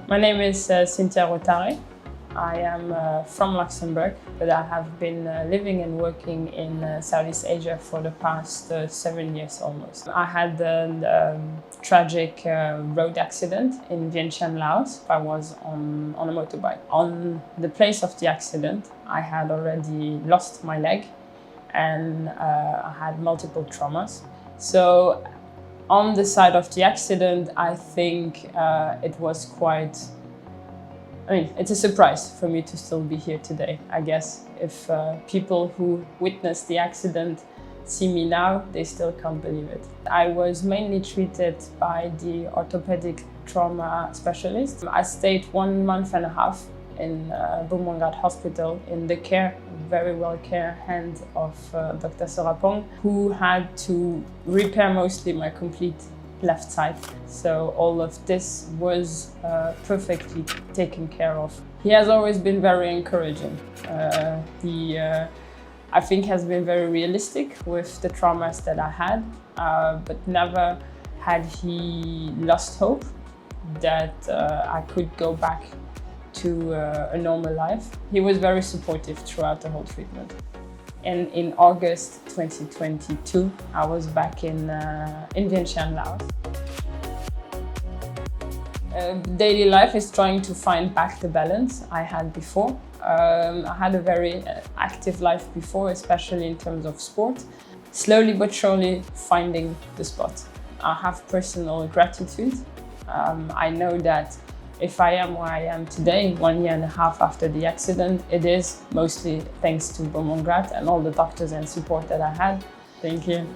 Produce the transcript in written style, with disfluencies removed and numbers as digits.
My name is Cynthia Rutare. I am from Luxembourg, but I have been living and working in Southeast Asia for the past 7 years almost. I had a tragic road accident in Vientiane, Laos. I was on a motorbike. On the place of the accident, I had already lost my leg and I had multiple traumas. So on the side of the accident, I think it was quite, it's a surprise for me to still be here today. I guess if people who witnessed the accident see me now, they still can't believe it. I was mainly treated by the orthopedic trauma specialist. I stayed 1.5 months in Bumrungrad hospital in the very well care hand of Dr. Sorapong, who had to repair mostly my complete left side. So all of this was perfectly taken care of. He has always been very encouraging. I think has been very realistic with the traumas that I had, but never had he lost hope that I could go back to a normal life. He was very supportive throughout the whole treatment. And in August 2022, I was back in Vientiane, Laos. Daily life is trying to find back the balance I had before. I had a very active life before, especially in terms of sport. Slowly but surely finding the spot. I have personal gratitude. I know that if I am where I am today, 1.5 years after the accident, it is mostly thanks to Bumrungrad and all the doctors and support that I had. Thank you.